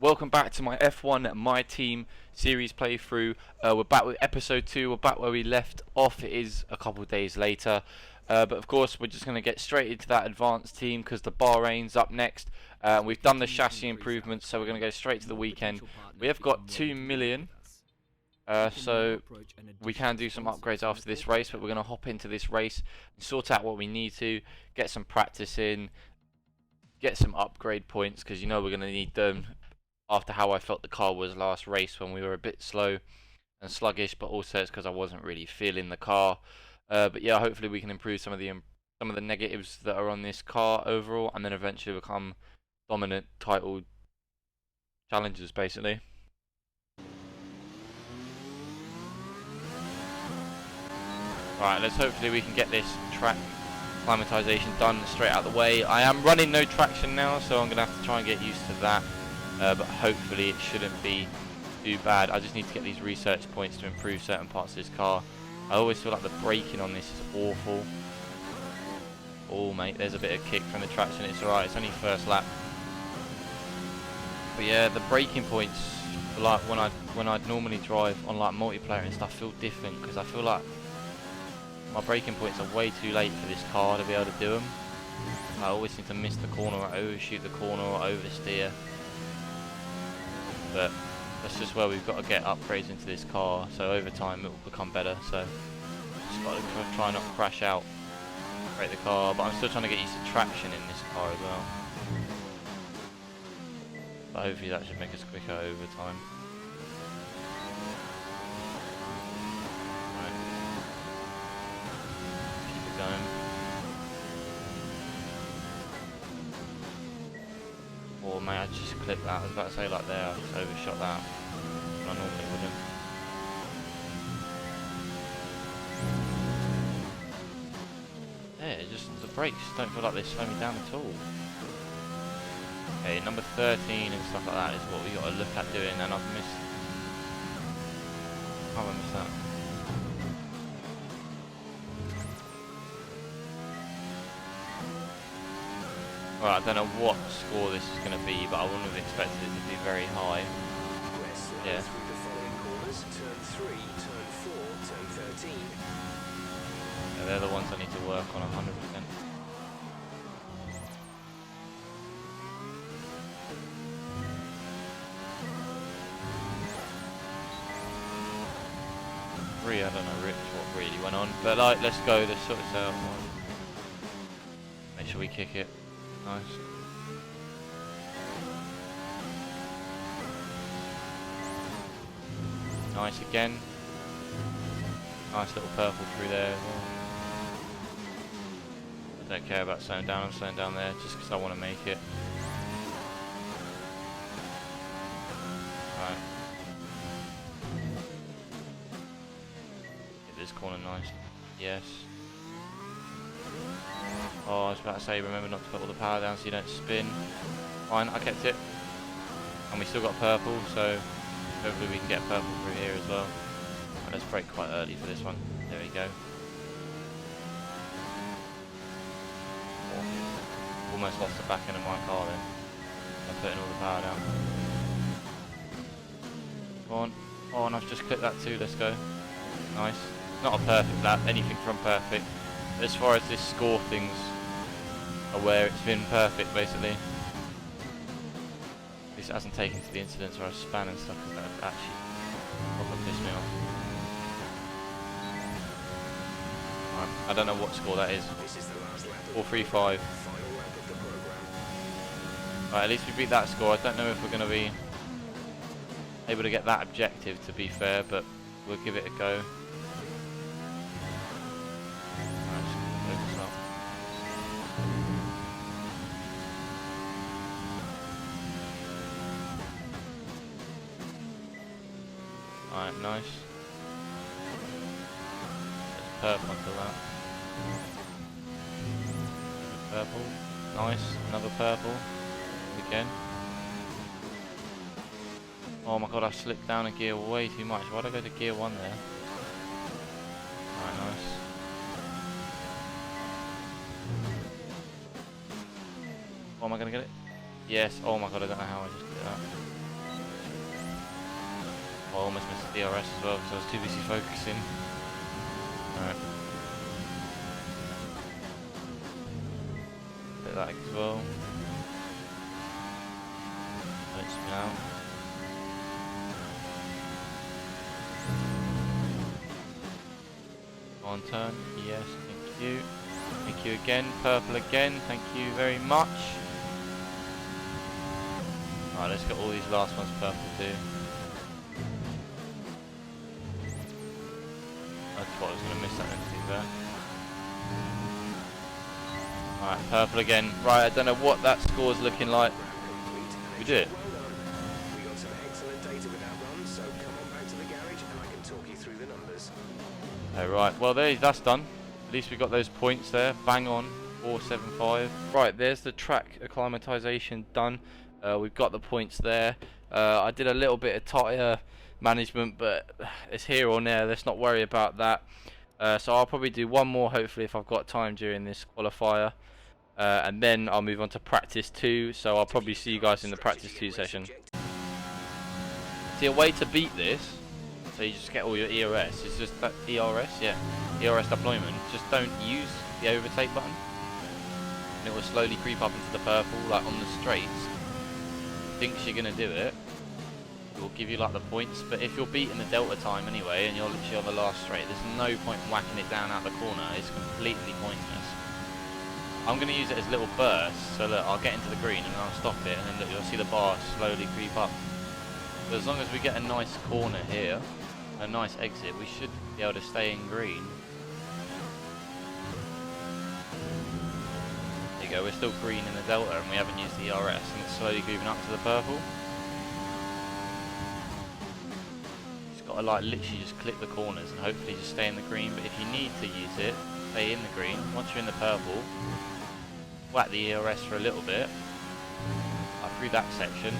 Welcome back to my F1 My Team series playthrough. We're back with episode 2. We're back where we left off. It is a couple of days later. But of course, we're just going to get straight into that advanced team because the Bahrain's up next. We've done the chassis improvements, so we're going to go straight to the weekend. We have got 2 million. So we can do some upgrades after this race, but we're going to hop into this race and sort out what we need to, get some practice in, get some upgrade points because you know we're going to need them after how I felt the car was last race when we were a bit slow and sluggish, but also it's because I wasn't really feeling the car. But yeah, hopefully we can improve some of the negatives that are on this car overall, and then eventually become dominant title challengers basically. Right, let's hopefully we can get this track climatization done straight out of the way. I am running no traction now, so I'm going to have to try and get used to that. But hopefully it shouldn't be too bad. I just need to get these research points to improve certain parts of this car. I always feel like the braking on this is awful. Oh mate, there's a bit of kick from the traction. It's alright, it's only first lap. But yeah, the braking points, like when I'd normally drive on like multiplayer and stuff, feel different because I feel like my braking points are way too late for this car to be able to do them. I always seem to miss the corner, or overshoot the corner, or oversteer. But that's just where we've got to get upgrades into this car, so over time it will become better. So just got to try not to crash out, break the car, but I'm still trying to get used to traction in this car as well. But hopefully that should make us quicker over time. Right. Keep it going. Oh mate, I just clipped that. I was about to say like there, I just overshot that. I normally wouldn't. Yeah, just the brakes don't feel like they slow me down at all. Okay, number 13 and stuff like that is what we got to look at doing, and I've missed. How have I missed that? Well, I don't know what score this is going to be, but I wouldn't have expected it to be very high. Yeah. Through the following corners, turn 3, turn 4, turn 13. Yeah, they're the ones I need to work on 100%. I don't know what really went on, but like, let's go, let's sort this out. Make sure we kick it. Nice. Nice again. Nice little purple through there as well. I don't care about slowing down, I'm slowing down there just because I want to make it. Right. Hit this corner nice. Yes. Oh, I was about to say, remember not to put all the power down so you don't spin. Fine, I kept it. And we still got purple, so hopefully we can get purple through here as well. And let's brake quite early for this one. There we go. Oh, almost lost the back end of my car then. I'm putting all the power down. Go on. Oh, and I've just clipped that too, let's go. Nice. Not a perfect lap, anything from perfect. As far as this score things are where it's been perfect basically. At least it hasn't taken to the incidents where I span and stuff, because that would actually probably piss me off. Right, I don't know what score that is. 435. Right, at least we beat that score. I don't know if we're going to be able to get that objective, to be fair, but we'll give it a go. Alright, nice. There's purple onto that. Purple. Nice. Another purple. Again. Oh my god, I slipped down a gear way too much. Why'd I go to gear 1 there? Alright, nice. Oh, am I gonna get it? Yes. Oh my god, I don't know how I just did that. almost missed the DRS as well because I was too busy focusing. Alright. Bit lag as well. Don't spin out. On turn, yes, thank you. Thank you again, purple again, thank you very much. Alright, let's get all these last ones purple too. I thought I was going to miss that anything there. Alright, purple again. Right, I don't know what that score's looking like. We did it. We got some excellent data with that run, so come on back to the garage and I can talk you through the numbers. Alright, well that's done. At least we got those points there. Bang on. 475. Right, there's the track acclimatization done. We've got the points there. I did a little bit of tyre management, but it's here or there. Let's not worry about that. So I'll probably do one more, hopefully, if I've got time during this qualifier. And then I'll move on to practice 2. So I'll probably see you guys in the practice 2 session. See, a way to beat this, so you just get all your ERS. It's just that ERS, yeah, ERS deployment. Just don't use the overtake button, and it will slowly creep up into the purple, like on the straights. Thinks you're gonna do it, it will give you like the points. But if you're beating the delta time anyway, and you're literally on the last straight, there's no point in whacking it down out the corner. It's completely pointless. I'm gonna use it as little bursts. So look, I'll get into the green and I'll stop it, and then look, you'll see the bar slowly creep up. But as long as we get a nice corner here, a nice exit, we should be able to stay in green. There you go, we're still green in the delta and we haven't used the ERS, and it's slowly moving up to the purple. Just gotta like literally just click the corners and hopefully just stay in the green. But if you need to use it, stay in the green. Once you're in the purple, whack the ERS for a little bit, like through that section.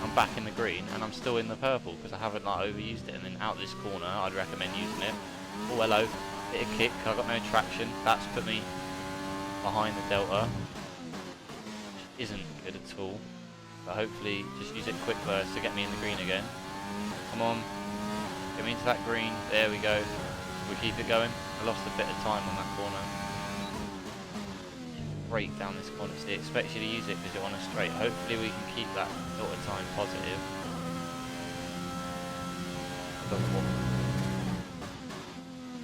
I'm back in the green and I'm still in the purple because I haven't like overused it. And then out this corner, I'd recommend using it. Oh hello, bit of kick. I got no traction. That's put me behind the delta, which isn't good at all. But hopefully, just use it quick burst to get me in the green again. Come on, get me into that green. There we go. We keep it going. I lost a bit of time on that corner. Break down this corner, so it expects you to use it because you're on a straight. Hopefully we can keep that delta time positive.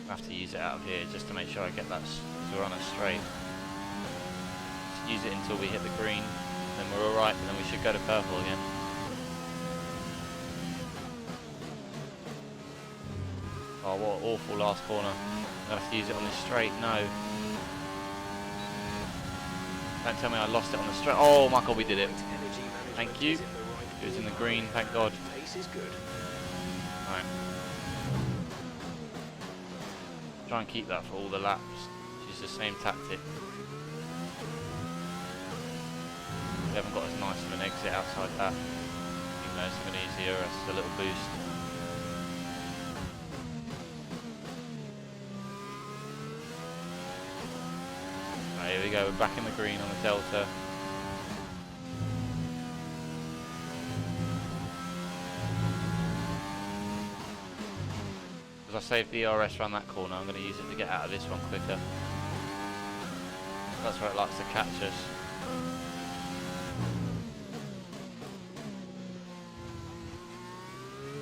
I have to use it out of here just to make sure I get that, because we're on a straight. Just use it until we hit the green, then we're alright, and then we should go to purple again. Oh, what an awful last corner. I'm gonna have to use it on this straight. No. Don't tell me I lost it on the straight. Oh my god, we did it. Thank you. It was in the green, thank god. Alright. Try and keep that for all the laps. Use the same tactic. We haven't got as nice of an exit outside that. Even though it's going to use the ERS as a little boost. Right, here we go, we're back in the green on the delta. Because I saved the ERS around that corner, I'm going to use it to get out of this one quicker. That's where it likes to catch us.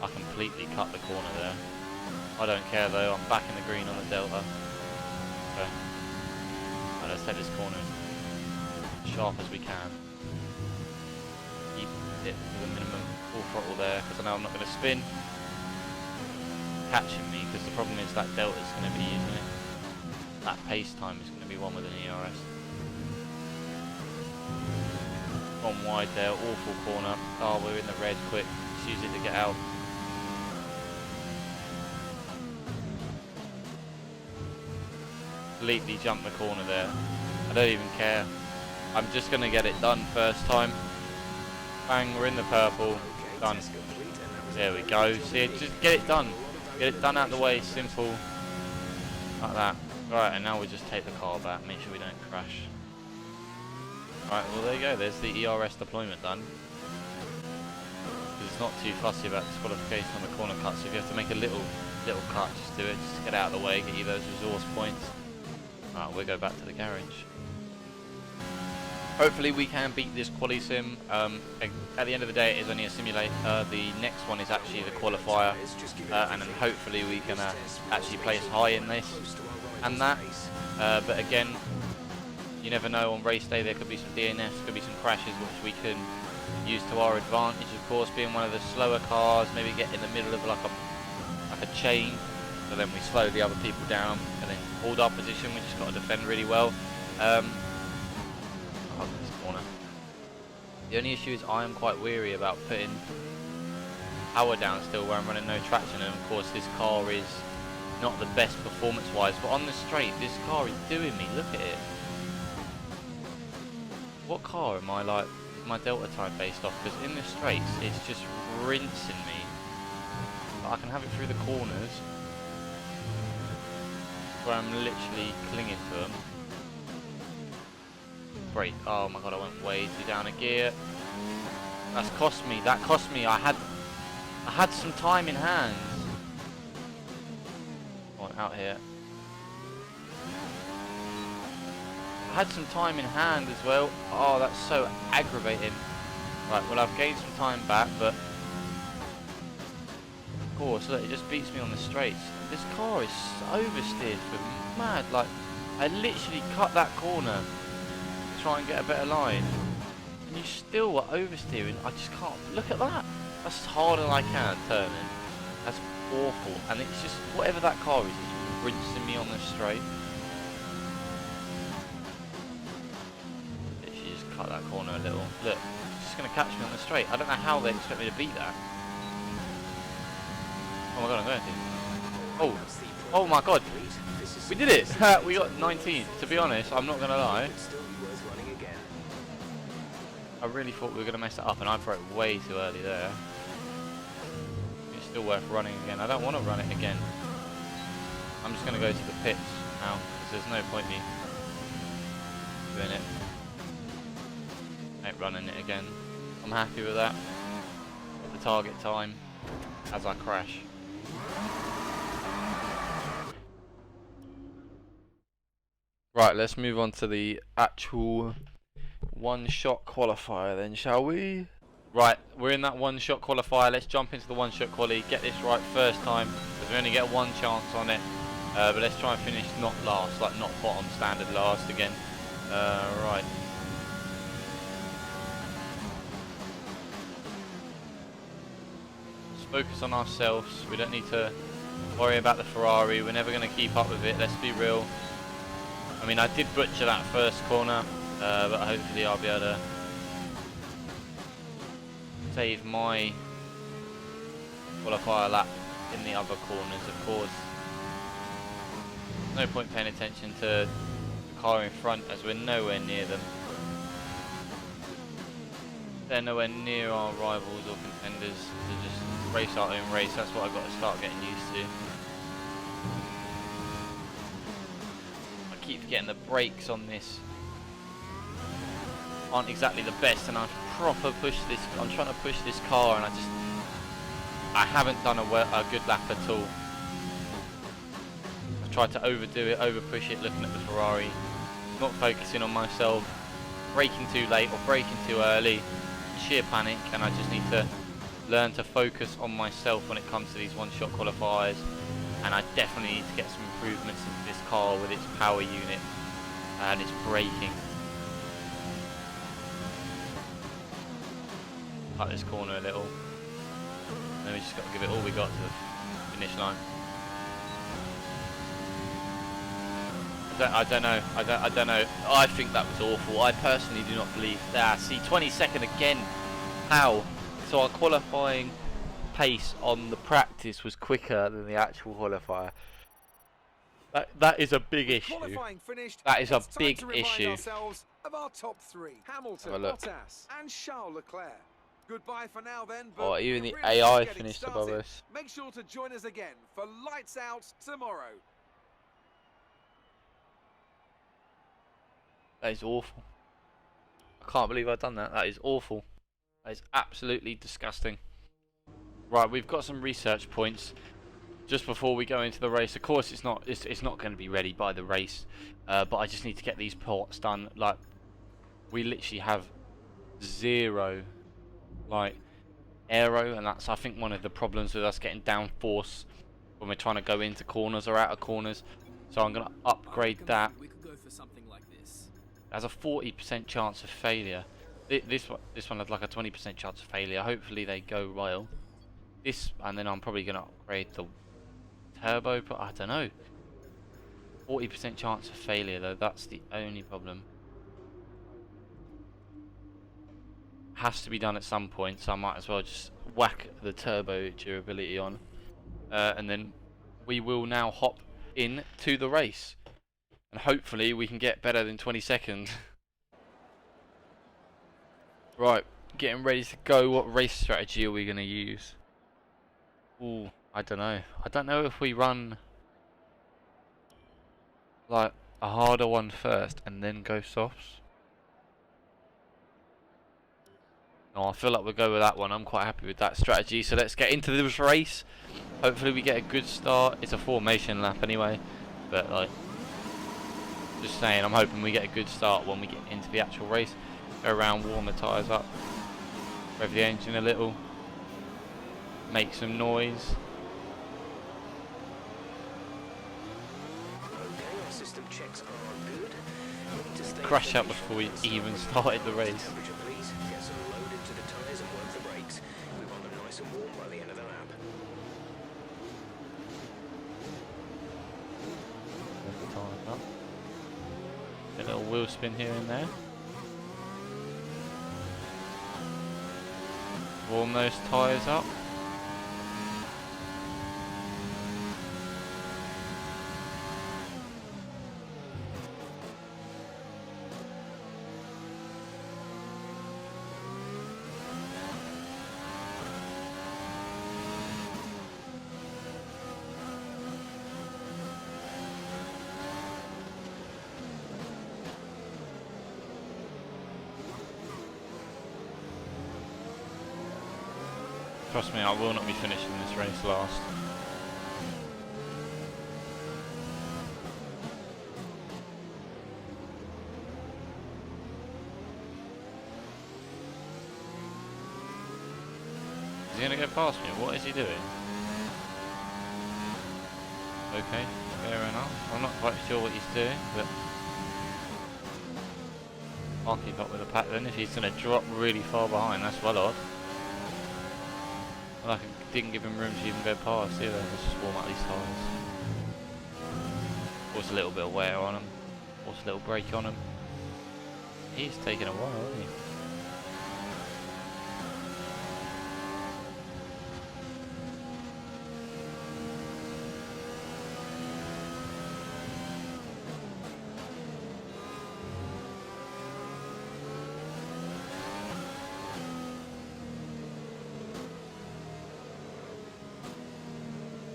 I completely cut the corner there. I don't care though, I'm back in the green on the delta. Okay. Right, let's take this corner as sharp as we can. Keep it with a minimum full throttle there, because I know I'm not going to spin. Catching me, because the problem is that delta's going to be using it. That pace time is going to be one with an ERS. Gone wide there, awful corner. Oh, we're in the red, quick. Just use it to get out. Completely jumped the corner there. I don't even care. I'm just going to get it done first time. Bang, we're in the purple. Done. There we go. See, just get it done. Get it done out of the way, simple. Like that. Right, and now we'll just take the car back, make sure we don't crash. Right, well there you go, there's the ERS deployment done. It's not too fussy about disqualification on the corner cut, so if you have to make a little cut, just do it, just to get out of the way, get you those resource points. Alright, we'll go back to the garage. Hopefully we can beat this quali sim. At the end of the day, it is only a simulator. The next one is actually the qualifier, and then hopefully we can actually place high in this and that. But again, you never know. On race day, there could be some DNFs, could be some crashes, which we can use to our advantage. Of course, being one of the slower cars, maybe get in the middle of like a chain, so then we slow the other people down, and then hold our position. We just got to defend really well. This corner. The only issue is I am quite weary about putting power down still where I'm running no traction, and of course this car is not the best performance wise, but on the straight this car is doing me. Look at it. What car am I like? Is my Delta type based off? Because in the straights it's just rinsing me. But I can have it through the corners where I'm literally clinging to them. Brake. Oh my god, I went way too down a gear. That's cost me. That cost me. I had some time in hand. Oh, out here. I had some time in hand as well. Oh, that's so aggravating. Right, well I've gained some time back, but of course, look, it just beats me on the straights. This car is oversteered for mad. Like, I literally cut that corner to try and get a better line, and you still were oversteering. I just can't. Look at that. That's as hard as I can turning. That's awful. And it's just whatever that car is, it's rinsing me on the straight. Literally just cut that corner a little. Look, it's just gonna catch me on the straight. I don't know how they expect me to beat that. Oh my god, I'm going to. Oh my god, we did it. We got 19th. To be honest, I'm not gonna lie, I really thought we were going to mess that up, and I broke way too early there. It's still worth running again. I don't want to run it again. I'm just going to go to the pits now, because there's no point me doing it. Ain't running it again. I'm happy with that. Got the target time as I crash. Right, let's move on to the actual one-shot qualifier then, shall we? Right, we're in that one-shot qualifier. Let's jump into the one-shot quali, get this right first time, because we only get one chance on it. But let's try and finish not last, like not bottom, standard last again. Right. Let's focus on ourselves. We don't need to worry about the Ferrari. We're never going to keep up with it, let's be real. I mean, I did butcher that first corner. But hopefully I'll be able to save my qualifier lap in the other corners. Of course, no point paying attention to the car in front as we're nowhere near them. They're nowhere near our rivals or contenders to just race our own race. That's what I've got to start getting used to. I keep getting the brakes on this aren't exactly the best, and I've proper pushed this. I'm trying to push this car, and I haven't done a good lap at all. I've tried to overdo it, over push it, looking at the Ferrari, not focusing on myself, braking too late or braking too early, sheer panic. And I just need to learn to focus on myself when it comes to these one-shot qualifiers, and I definitely need to get some improvements into this car with its power unit and its braking. Cut this corner a little, and then we just got to give it all we got to the finish line. I don't know. I think that was awful. I personally do not believe that. See, 22nd again. How? So our qualifying pace on the practice was quicker than the actual qualifier. That is a big issue. That is a big issue. Of our top three, Hamilton, Bottas, and Charles Leclerc. Goodbye for now then. Oh, even the AI finished above us. Make sure to join us again for Lights Out tomorrow. That is awful. I can't believe I've done that. That is awful. That is absolutely disgusting. Right, we've got some research points just before we go into the race. Of course, it's not going to be ready by the race, but I just need to get these ports done. Like, we literally have zero, like, aero, and that's, I think, one of the problems with us getting downforce when we're trying to go into corners or out of corners. So I'm going to upgrade that. We could go for something like this. Has a 40% chance of failure. This one has like a 20% chance of failure. Hopefully they go well. This, and then I'm probably going to upgrade the turbo, but I don't know. 40% chance of failure though, that's the only problem. Has to be done at some point, so I might as well just whack the turbo durability on. And then we will now hop in to the race. And hopefully we can get better than 20 seconds. Right, getting ready to go. What race strategy are we going to use? Ooh, I don't know. I don't know if we run like a harder one first and then go softs. No, I feel like we'll go with that one. I'm quite happy with that strategy. So let's get into this race. Hopefully we get a good start. It's a formation lap anyway, but like, just saying, I'm hoping we get a good start when we get into the actual race. Go around, warm the tyres up, rev the engine a little, make some noise. Okay, our system checks are good. We need to stay Crash out finished. before we even started the race. Temperature, please. Get some load into the tyres and work the brakes. We want them nice and warm by the end of the lap. Warm the tyres up. A little wheel spin here and there. Warm those tyres up. Trust me, I will not be finishing this race last. Is he going to go past me? What is he doing? Okay, fair enough. I'm not quite sure what he's doing, but I'll keep up with the pack then. If he's going to drop really far behind, that's well odd. Well, I didn't give him room to even go past either. Let's just warm up these tyres. Force a little bit of wear on him. Force a little brake on him. He's taking a while, isn't he?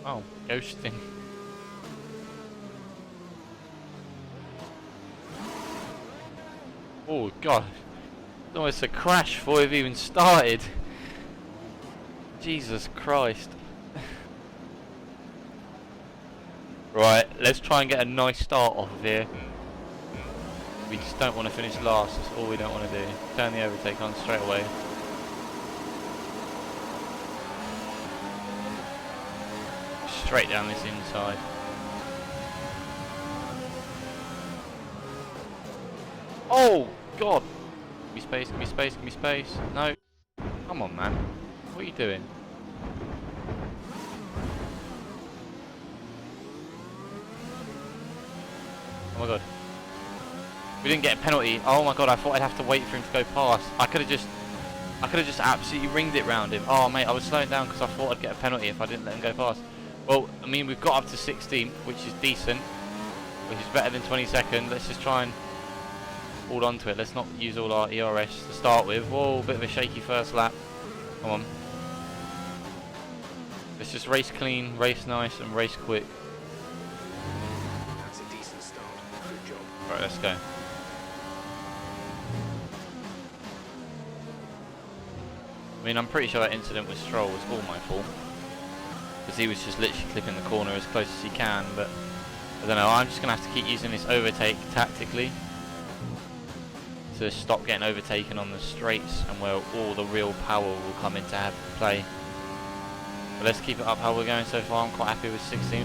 Oh, ghosting. Oh god, it's almost a crash before we've even started. Jesus Christ. Right, let's try and get a nice start off of here. We just don't want to finish last, that's all we don't want to do. Turn the overtake on straight away. Straight down this inside. Oh god! Give me space, give me space, give me space. No. Come on, man. What are you doing? Oh my god. We didn't get a penalty. Oh my god, I thought I'd have to wait for him to go past. I could have just absolutely ringed it round him. Oh mate, I was slowing down because I thought I'd get a penalty if I didn't let him go past. Well, I mean, we've got up to 16th, which is decent, which is better than 22nd. Let's just try and hold on to it. Let's not use all our ERS to start with. Whoa, bit of a shaky first lap. Come on. Let's just race clean, race nice, and race quick. That's a decent start. Good job. Right, let's go. I mean, I'm pretty sure that incident with Stroll was all my fault, because he was just literally clipping the corner as close as he can, but I don't know, I'm just going to have to keep using this overtake tactically to stop getting overtaken on the straights and where all the real power will come into play. But let's keep it up how we're going so far. I'm quite happy with 16th.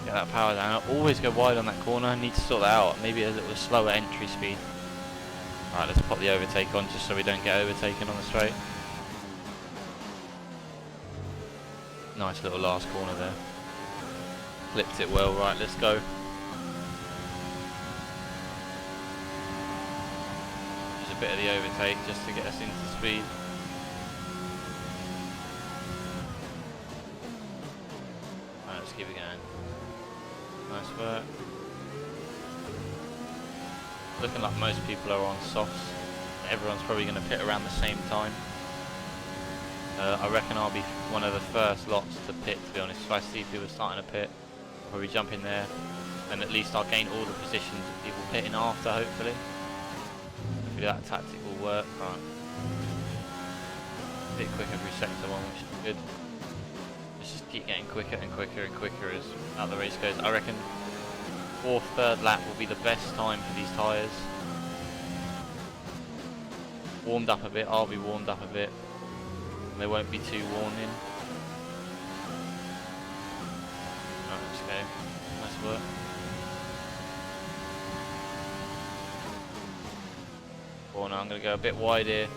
Get that power down. I always go wide on that corner. I need to sort that out. Maybe a little slower entry speed. Alright, let's pop the overtake on just so we don't get overtaken on the straight. Nice little last corner there. Flipped it well. Right, let's go. Just a bit of the overtake just to get us into speed. Alright, let's keep it going. Nice work. Looking like most people are on softs. Everyone's probably going to pit around the same time. I reckon I'll be one of the first lots to pit, to be honest. If I see people starting to pit, I'll probably jump in there, and at least I'll gain all the positions of people pitting after, hopefully. Hopefully that tactic will work. Right. A bit quicker through sector 1, which is good. Let's just keep getting quicker and quicker and quicker as how the race goes. I reckon 4th, 3rd lap will be the best time for these tyres. Warmed up a bit, I'll be warmed up a bit. They won't be too worn in. Right, let's go. Nice work. Well, now I'm going to go a bit wide here.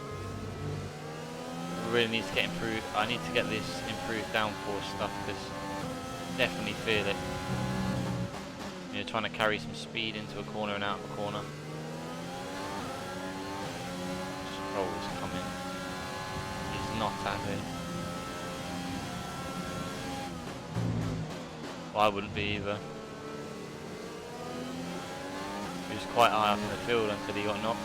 Really need to get improved. I need to get this improved downforce stuff because definitely feel it. You're trying to carry some speed into a corner and out of a corner. Stroll is coming. Not happy. Well, I wouldn't be either. He was quite high up in the field until he got knocked.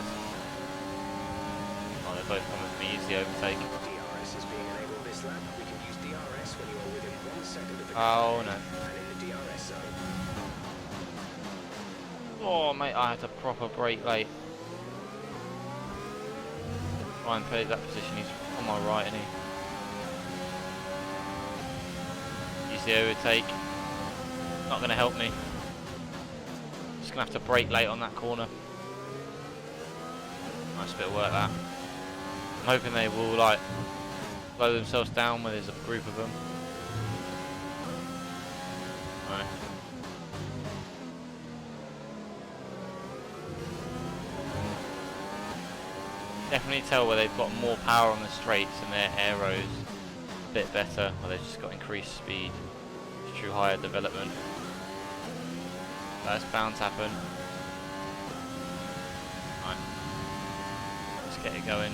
Oh, they're both coming for me. Use the overtake. DRS is being enabled this lap. We can use DRS when you are within 1 second of the Oh no. and in the DRS zone. Oh mate, I had to proper brake late. Try and play that position. He's on my right, isn't he? Use the overtake. Not going to help me. Just going to have to brake late on that corner. Nice bit of work that. I'm hoping they will like slow themselves down when there's a group of them. Right. Definitely tell where they've got more power on the straights and their aeros a bit better, or they've just got increased speed. It's true higher development. That's bound to happen. Right. Let's get it going.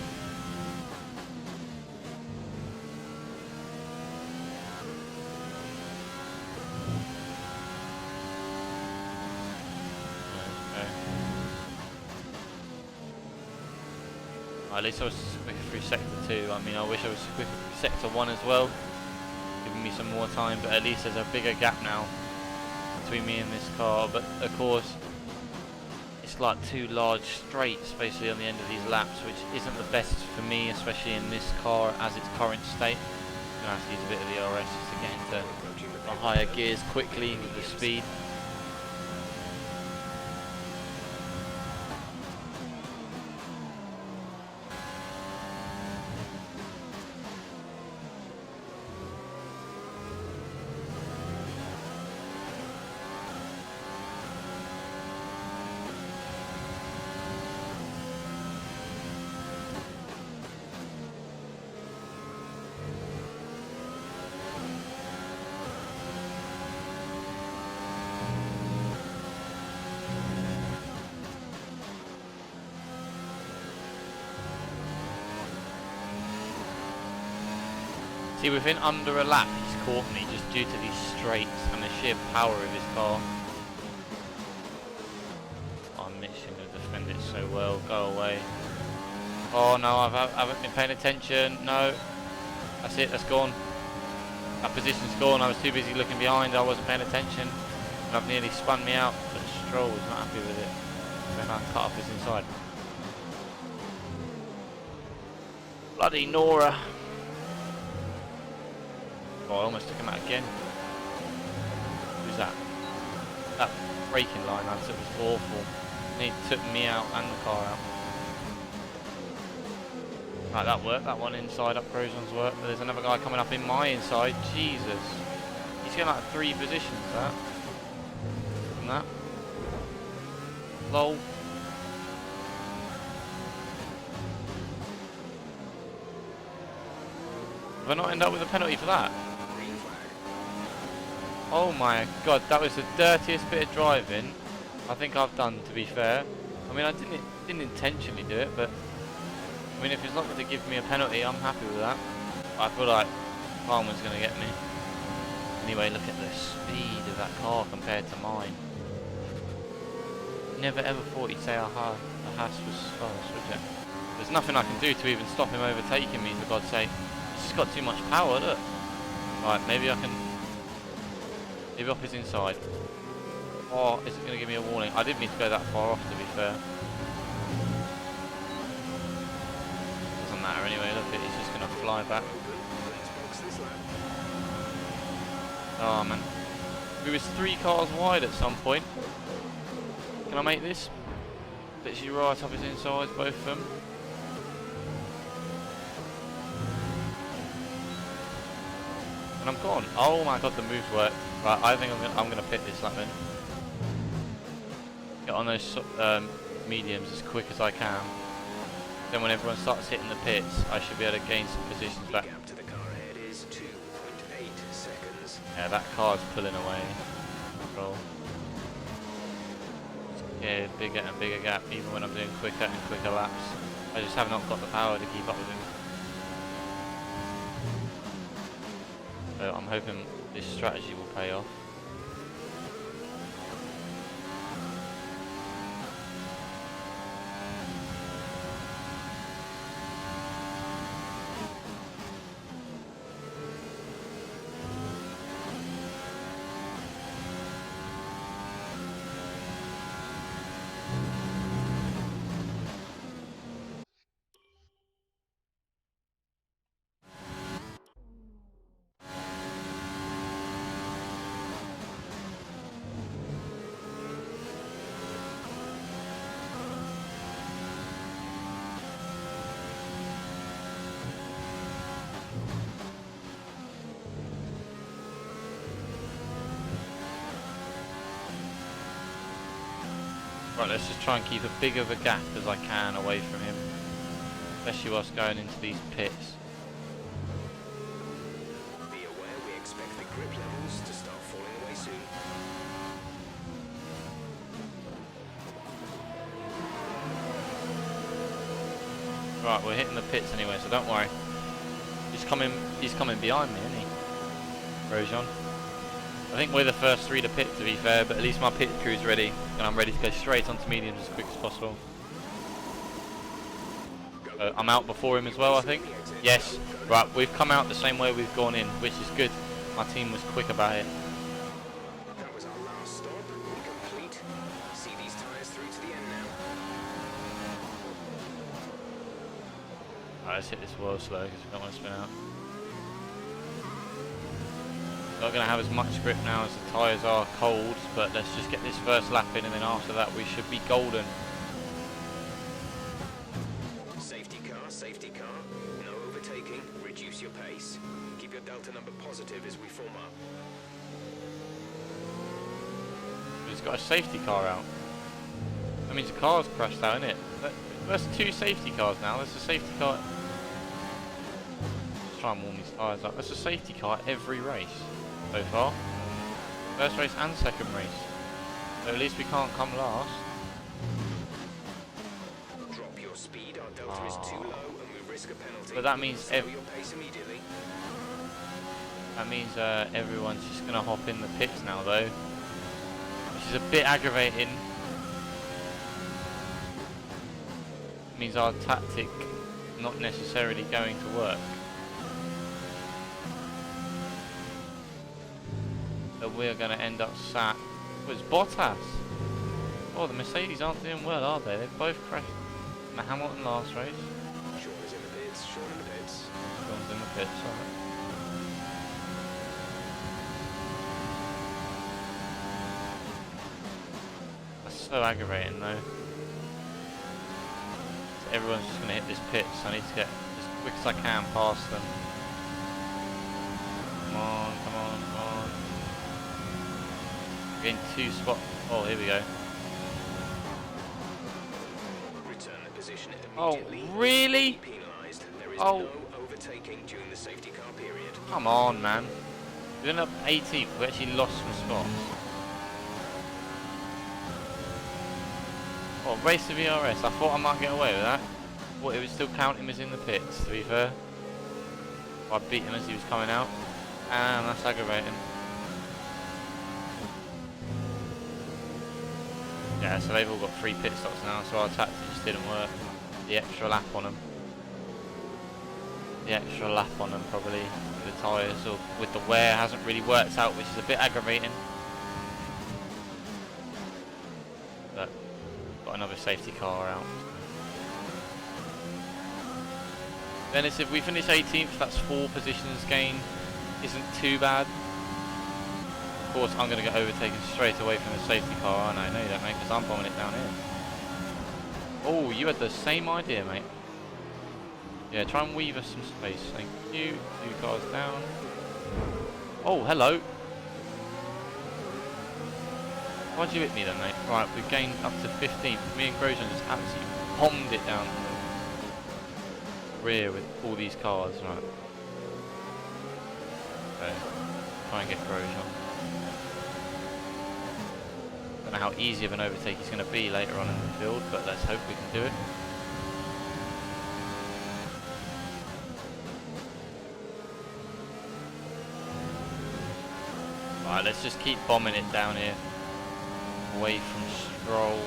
At least I was quicker through sector 2. I mean, I wish I was quicker through sector 1 as well, giving me some more time, but at least there's a bigger gap now between me and this car. But of course, it's like 2 large straights basically on the end of these laps, which isn't the best for me, especially in this car as its current state. I'm going to have to use a bit of the RS just to get into the higher gears quickly with the speed. See, within under a lap he's caught me just due to these straights and the sheer power of his car. Oh, Mitch is going to defend it so well. Go away. Oh no, I haven't been paying attention. No. That's it, that's gone. That position's gone. I was too busy looking behind. I wasn't paying attention. And I've nearly spun me out. But Stroll was not happy with it. Then I cut off his inside. Bloody Nora. Oh, I almost took him out again. Who's that? That braking line, I said was awful. And he took me out and the car out. Right, that worked. That one inside up Grosjean's work. But there's another guy coming up in my inside. Jesus. He's getting like 3 positions, that. From that. Lol. Have I not end up with a penalty for that? Oh my god, that was the dirtiest bit of driving I think I've done, to be fair. I mean, I didn't intentionally do it, but I mean, if it's not going to give me a penalty, I'm happy with that. I feel like Palmer's going to get me. Anyway, look at the speed of that car compared to mine. Never ever thought he'd say a Haas was fast, would you? There's nothing I can do to even stop him overtaking me, for God's sake. He's just got too much power, look. Right, maybe I can... Maybe off his inside. Or is it going to give me a warning? I didn't need to go that far off, to be fair. Doesn't matter anyway, look, he's just going to fly back. Oh man. We was 3 cars wide at some point. Can I make this? Literally right up his insides, both of them. And I'm gone. Oh my god, the moves worked. Right, I think I'm gonna pit this lap then. Get on those mediums as quick as I can. Then when everyone starts hitting the pits, I should be able to gain some positions back. Gap to the car ahead is 2.8 seconds. Yeah, that car's pulling away. Control. Yeah, bigger and bigger gap, even when I'm doing quicker and quicker laps. I just have not got the power to keep up with him. So I'm hoping this strategy will pay off. Right, let's just try and keep as big of a gap as I can away from him, especially whilst going into these pits. Be aware we expect the grip levels to start falling away soon. Right, we're hitting the pits anyway, so don't worry. He's coming behind me, isn't he? Grosjean. I think we're the first 3 to pit, to be fair, but at least my pit crew's ready, and I'm ready to go straight onto mediums as quick as possible. So I'm out before him as well, I think. Yes. Right, we've come out the same way we've gone in, which is good. My team was quick about it. That was our last stop. Complete. See these tyres through to the end now. Alright, let's hit this wall slow because we don't want to spin out. Not going to have as much grip now as the tyres are cold, but let's just get this first lap in and then after that we should be golden. Safety car. No overtaking. Reduce your pace. Keep your delta number positive as we form up. He's got a safety car out. That means the car's crashed out, isn't it? That's 2 safety cars now. There's a safety car. Let's try and warm these tyres up. There's a safety car at every race so far. First race and second race. So at least we can't come last. Drop your speed. Our delta is too low and we risk a penalty. But that means Slow your pace immediately. everyone's just going to hop in the pits now though, which is a bit aggravating. It means our tactic not necessarily going to work. So we're going to end up sat. Oh, it's Bottas. Oh, the Mercedes aren't doing well, are they? They've both crashed. And the Hamilton last race. Sean is in the pits. pits. Alright. That's so aggravating though. So everyone's just gonna hit this pit, so I need to get as quick as I can past them. Come on, come on, come on. Getting 2 spots. Oh, here we go. Return the position Oh, immediately. really? Penalized. There is Oh. no overtaking during the safety car period. Come on, man. We ended up 18th. We actually lost some spots. Oh, race to VRS. I thought I might get away with that. Thought it would still count him as in the pits, to be fair. I beat him as he was coming out. And that's aggravating. Yeah, so they've all got 3 pit stops now, so our tactics just didn't work. The extra lap on them. The extra lap on them probably with the tyres or with the wear hasn't really worked out, which is a bit aggravating. But got another safety car out. Then it's if we finish 18th, that's 4 positions gained. Isn't too bad. Of course, I'm going to get overtaken straight away from the safety car. I know you don't, mate, because I'm bombing it down here. Oh, you had the same idea, mate. Yeah, try and weave us some space. Thank you. 2 cars down. Oh, hello. Why'd you hit me then, mate? Right, we've gained up to 15th. Me and Grosjean just absolutely bombed it down the rear with all these cars. Right. Okay. Try and get Grosjean. Don't know how easy of an overtake he's going to be later on in the field, but let's hope we can do it. Right, let's just keep bombing it down here. Away from Stroll.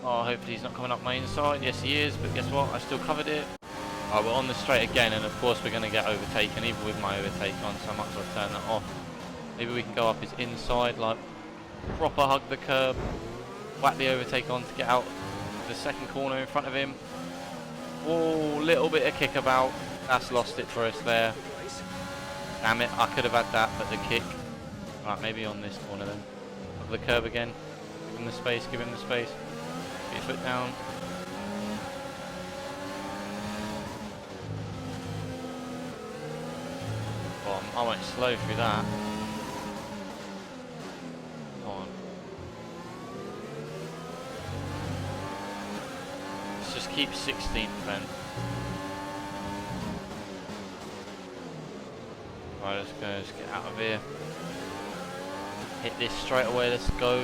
Oh, hopefully he's not coming up my inside. Yes, he is, but guess what? I still covered it. Right, we're on the straight again, and of course we're going to get overtaken, even with my overtake on, so I might as well turn that off. Maybe we can go up his inside, like proper hug the curb, whack the overtake on to get out the second corner in front of him. Oh, little bit of kick about. That's lost it for us there. Damn it, I could have had that, but the kick. Right, maybe on this corner then. Hug the curb again. Give him the space, give him the space. Put your foot down. Oh, I went slow through that. Come on. Let's just keep 16th then. Right, let's go, let's get out of here. Hit this straight away, let's go.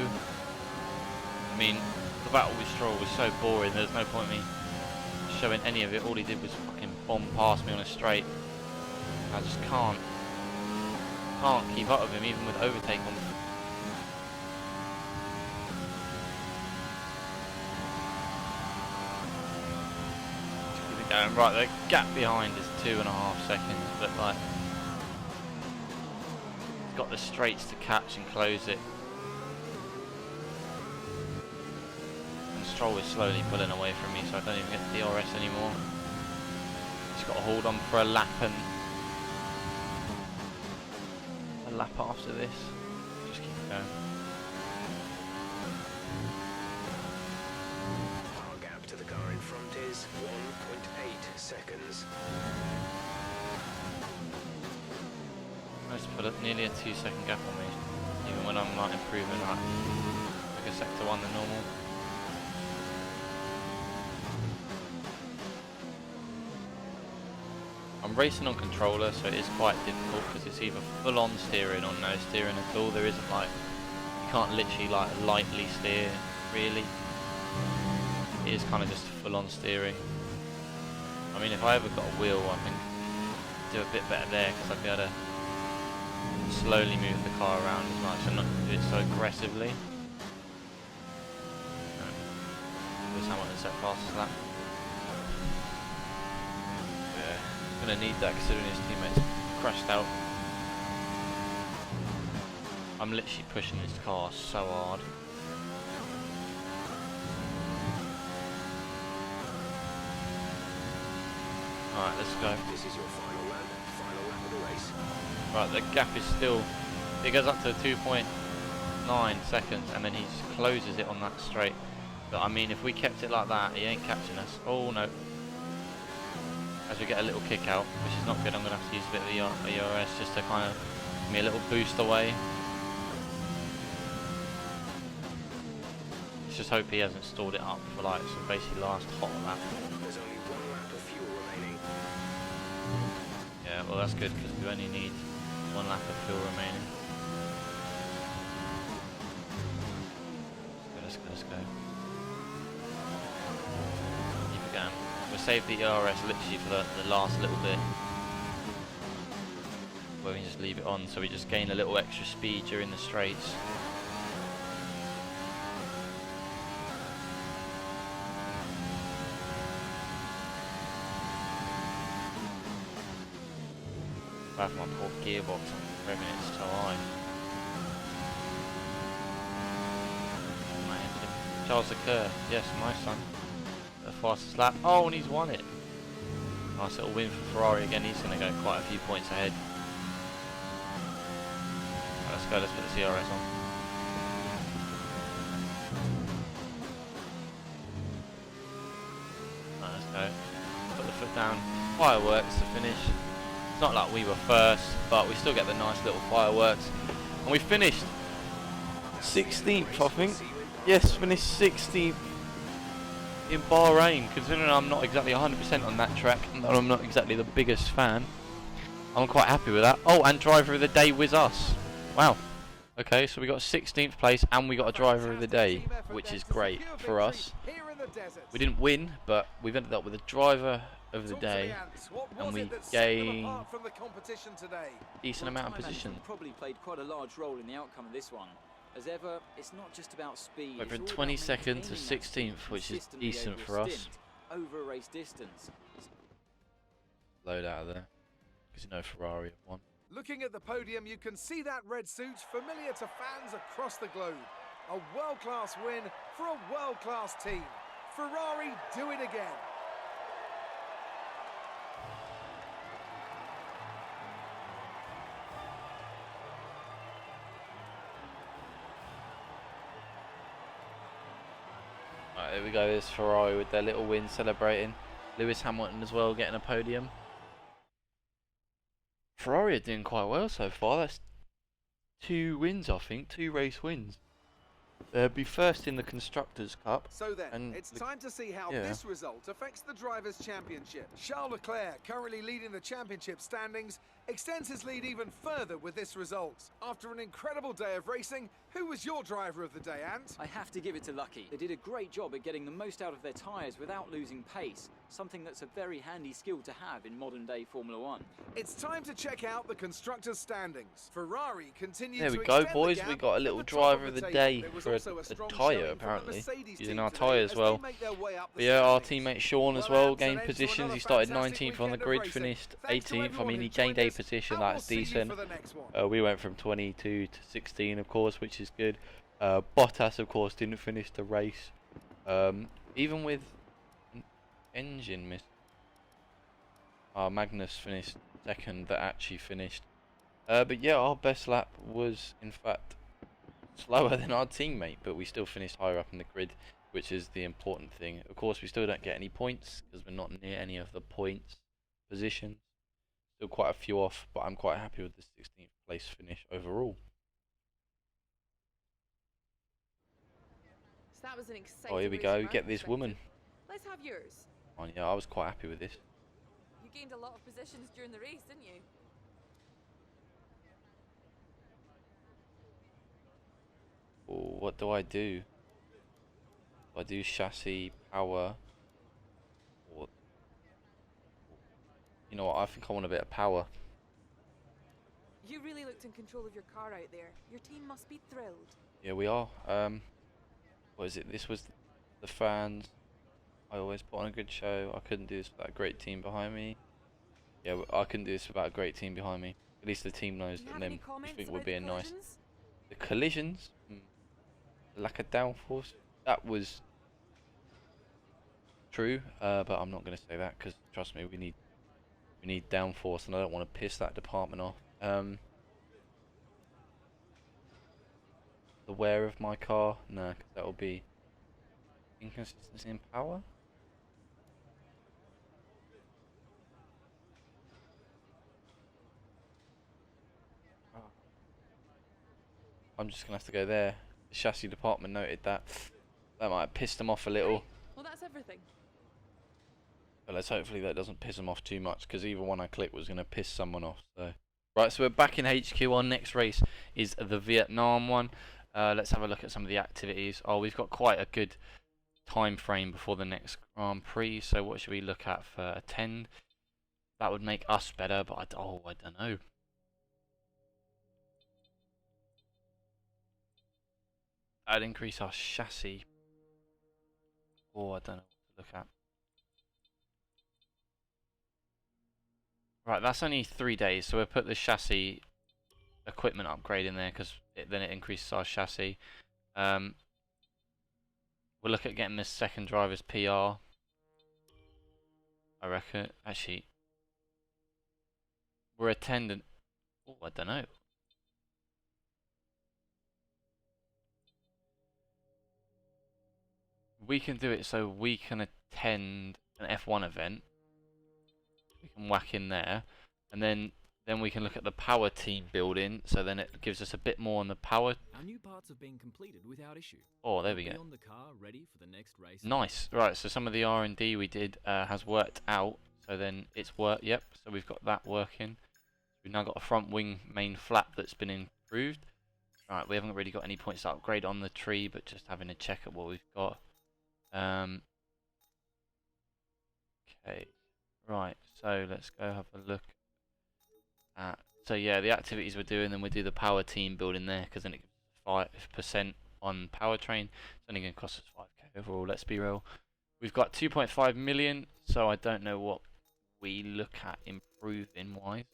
I mean, the battle with Stroll was so boring, there's no point in me showing any of it. All he did was fucking bomb past me on a straight. I just can't keep up with him, even with overtake on. Just keep it going. Right, the gap behind is 2.5 seconds, but like, he's got the straights to catch and close it. And Stroll is slowly pulling away from me, so I don't even get the DRS anymore. Just got to hold on for a lap and lap after this. Just keep going. Our gap to the car in front is 1.8 seconds. Let's put up nearly a 2-second gap on me, even when I'm not improving like a sector 1 than normal. I'm racing on controller, so it is quite difficult because it's either full-on steering or no steering at all. There isn't like, you can't literally like lightly steer, really. It is kind of just full-on steering. I mean, if I ever got a wheel, I think I'd do a bit better there because I'd be able to slowly move the car around as much and not do it so aggressively. Lewis Hamilton so fast as that. Gonna need that considering his teammates crashed out. I'm literally pushing this car so hard. Alright, let's go. This is your final lap of the race. Right, the gap is still, it goes up to 2.9 seconds and then he just closes it on that straight. But I mean, if we kept it like that, he ain't catching us. Oh no. As we get a little kick out, which is not good, I'm going to have to use a bit of the ERS just to kind of give me a little boost away. Let's just hope he hasn't stored it up for like, so basically last hot lap. There's only 1 lap of fuel remaining. Yeah, well that's good because we only need 1 lap of fuel remaining. Let's go, let's go. Keep it going. We'll save the ERS literally for the last little bit. Where we can just leave it on so we just gain a little extra speed during the straights. Bad for my poor gearbox, I'm revving it so high. My engine. Charles Leclerc, yes, my son. The fastest lap. Oh, and he's won it. Nice little win for Ferrari again. He's going to go quite a few points ahead. Right, let's go, let's put the CRS on. Right, let's go. Put the foot down. Fireworks to finish. It's not like we were first, but we still get the nice little fireworks. And we finished 16th, I think. Yes, finished 16th in Bahrain. Considering I'm not exactly 100% on that track, and I'm not exactly the biggest fan, I'm quite happy with that. Oh, and driver of the day with us. Wow. Okay, so we got 16th place and we got a driver of the day, which is great for us. We didn't win, but we've ended up with a driver of the day, and we gain a decent amount of position. Probably played quite a large role in the outcome of this one. As ever, it's not just about speed. We're from 22nd to 16th, which is decent for us. Over a race distance. Load out of there, because you know Ferrari have won. Looking at the podium, you can see that red suit familiar to fans across the globe. A world-class win for a world-class team. Ferrari do it again. Right, there we go, there's Ferrari with their little win celebrating. Lewis Hamilton as well getting a podium. Ferrari are doing quite well so far. That's 2 wins, I think, 2 race wins. They'll be first in the Constructors' Cup. So then, and it's time to see how this result affects the Drivers' Championship. Charles Leclerc, currently leading the championship standings, extends his lead even further with this result. After an incredible day of racing, who was your driver of the day, Ant? I have to give it to Lucky. They did a great job at getting the most out of their tyres without losing pace, something that's a very handy skill to have in modern-day Formula One. It's time to check out the Constructors' standings. Ferrari continue There to we go, extend the boys. gap We got a to little the top driver of of the table. day There was for also a strong tyre, showing from the apparently. Mercedes Using team our today tyre as as well. they make their way up the But yeah, our standings. teammate Sean as Well, well Ant, gained an end to positions. another He started fantastic 19th on the weekend of grid, racing. finished Thanks to 18th. I everyone mean, who he gained joined a us, position, and we'll that's see you decent. for the next one. We went from 22 to 16, of course, which is good. Bottas, of course, didn't finish the race. Even with an engine miss. Magnus finished second, that actually finished. But yeah, our best lap was, in fact, slower than our teammate, but we still finished higher up in the grid, which is the important thing. Of course, we still don't get any points, because we're not near any of the points positions. Still quite a few off, but I'm quite happy with the 16th place finish overall. So that was an exciting Oh, here we race go, from our get this perspective. woman. Let's have yours. Oh yeah, I was quite happy with this. You gained a lot of positions during the race, didn't you? Oh, what do I do? Do I do chassis, power, or... You know what, I think I want a bit of power. You really looked in control of your car out there. Your team must be thrilled. Yeah, we are. What is it? This was the fans. I always put on a good show. I couldn't do this without a great team behind me. Yeah, I couldn't do this without a great team behind me. At least the team knows Do you that have them any comments think we're about the being nice. collisions? The collisions, lack of downforce. That was true, but I'm not going to say that because trust me, we need We need downforce, and I don't want to piss that department off. The wear of my car? No, because that will be inconsistency in power. I'm just gonna have to go there. The chassis department noted that. That might have pissed them off a little. Well, that's everything. But let's hopefully that doesn't piss them off too much, because either one I click was gonna piss someone off. So right, so we're back in HQ. Our next race is the Vietnam one. Let's have a look at some of the activities. Oh, we've got quite a good time frame before the next Grand Prix. So what should we look at for attend? That would make us better, but I don't know. I'd increase our chassis. Oh, I don't know what to look at. Right, that's only 3 days, so we'll put the chassis equipment upgrade in there, because then it increases our chassis. We'll look at getting this second driver's PR. I reckon. Actually, we're attendant. Oh, I don't know. We can do it so we can attend an F1 event. We can whack in there, and then we can look at the power team building. So then it gives us a bit more on the power. Our new parts have been completed without issue. Oh, there we go. On the car, ready for the next race. Nice. Right. So some of the R&D we did has worked out. So then it's worked. Yep. So we've got that working. We've now got a front wing main flap that's been improved. Right. We haven't really got any points to upgrade on the tree, but just having a check at what we've got. Okay, right, so let's go have a look at, so yeah, the activities we're doing, then we do the power team building there, because then it gives 5% on powertrain. It's only going to cost us 5k overall, let's be real. We've got 2.5 million, so I don't know what we look at improving wise.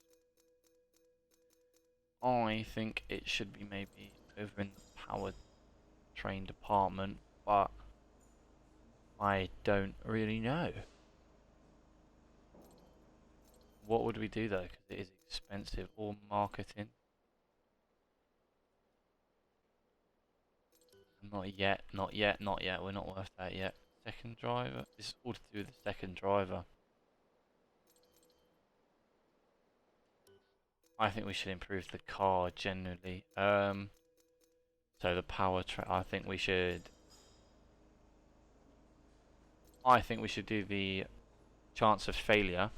I think it should be maybe over in the powertrain department, but I don't really know. What would we do though? Because it is expensive. Or marketing. Not yet, not yet, not yet. We're not worth that yet. Second driver. This is all to do with the second driver. I think we should improve the car generally. So the powertrain. I think we should do the chance of failure,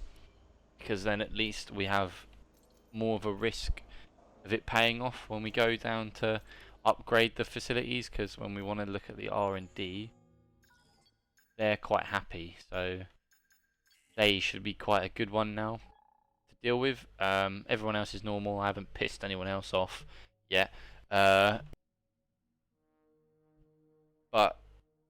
because then at least we have more of a risk of it paying off when we go down to upgrade the facilities, because when we want to look at the R&D, they're quite happy, so they should be quite a good one now to deal with. Everyone else is normal. I haven't pissed anyone else off yet, but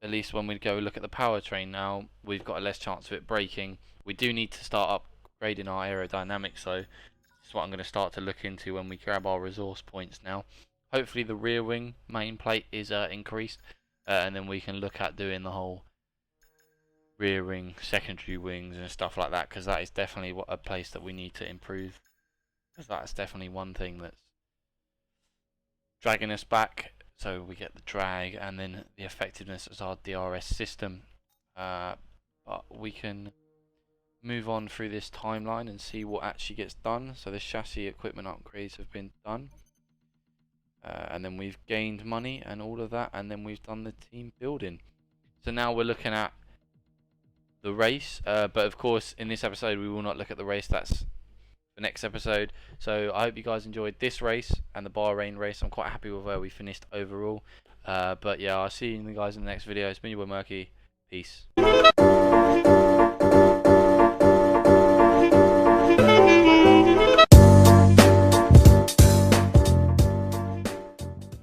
at least when we go look at the powertrain now, we've got a less chance of it breaking. We do need to start upgrading our aerodynamics, so this is what I'm going to start to look into when we grab our resource points now. Hopefully the rear wing main plate is increased, and then we can look at doing the whole rear wing, secondary wings and stuff like that, because that is definitely a place that we need to improve, because that's definitely one thing that's dragging us back. So we get the drag and then the effectiveness as our DRS system. But we can move on through this timeline and see what actually gets done. So the chassis equipment upgrades have been done. And then we've gained money and all of that. And then we've done the team building. So now we're looking at the race. But of course, in this episode, we will not look at the race. That's the next episode. So I hope you guys enjoyed this race and the Bahrain race. I'm quite happy with where we finished overall. But yeah, I'll see you guys in the next video. It's been your boy Murky. Peace.